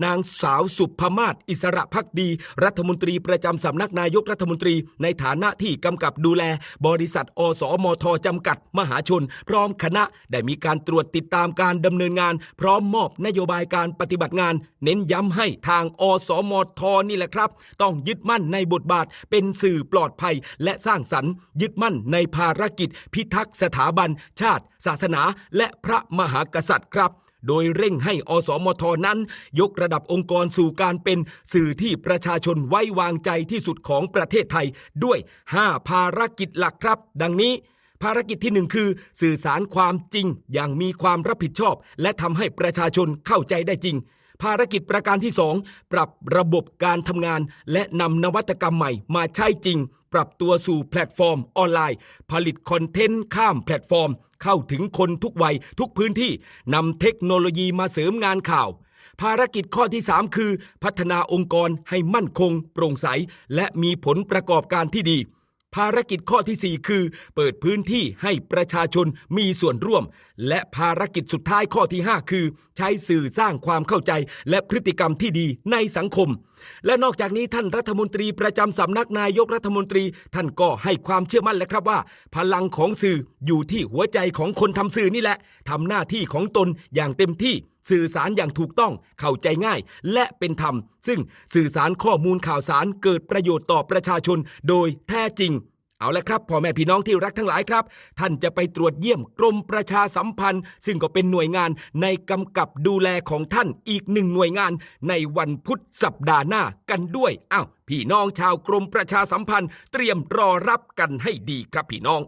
นางสาวสุภมาศอิสระภักดีรัฐมนตรีประจำสำนักนายกรัฐมนตรีในฐานะที่กำกับดูแลบริษัทอสมทจำกัดมหาชนพร้อมคณะได้มีการตรวจติดตามการดำเนินงานพร้อมมอบนโยบายการปฏิบัติงานเน้นย้ำให้ทางอสมทนี่แหละครับต้องยึดมั่นในบทบาทเป็นสื่อปลอดภัยและสร้างสรรค์ยึดมั่นในภารกิจพิทักษ์สถาบันชาติศาสนาและพระมหากษัตริย์ครับโดยเร่งให้อสมทนั้นยกระดับองค์กรสู่การเป็นสื่อที่ประชาชนไว้วางใจที่สุดของประเทศไทยด้วย5ภารกิจหลักครับดังนี้ภารกิจที่1คือสื่อสารความจริงอย่างมีความรับผิดชอบและทำให้ประชาชนเข้าใจได้จริงภารกิจประการที่2ปรับระบบการทำงานและนำนวัตกรรมใหม่มาใช้จริงปรับตัวสู่แพลตฟอร์มออนไลน์ผลิตคอนเทนต์ข้ามแพลตฟอร์มเข้าถึงคนทุกวัยทุกพื้นที่นำเทคโนโลยีมาเสริมงานข่าวภารกิจข้อที่3คือพัฒนาองค์กรให้มั่นคงโปร่งใสและมีผลประกอบการที่ดีภารกิจข้อที่4คือเปิดพื้นที่ให้ประชาชนมีส่วนร่วมและภารกิจสุดท้ายข้อที่5คือใช้สื่อสร้างความเข้าใจและพฤติกรรมที่ดีในสังคมและนอกจากนี้ท่านรัฐมนตรีประจำสำนักนายกรัฐมนตรีท่านก็ให้ความเชื่อมั่นและครับว่าพลังของสื่ออยู่ที่หัวใจของคนทำสื่อนี่แหละทำหน้าที่ของตนอย่างเต็มที่สื่อสารอย่างถูกต้องเข้าใจง่ายและเป็นธรรมซึ่งสื่อสารข้อมูลข่าวสารเกิดประโยชน์ต่อประชาชนโดยแท้จริงเอาละครับพ่อแม่พี่น้องที่รักทั้งหลายครับท่านจะไปตรวจเยี่ยมกรมประชาสัมพันธ์ซึ่งก็เป็นหน่วยงานในกำกับดูแลของท่านอีก1หน่วยงานในวันพุธสัปดาห์หน้ากันด้วยพี่น้องชาวกรมประชาสัมพันธ์เตรียมรอรับกันให้ดีครับพี่น้อง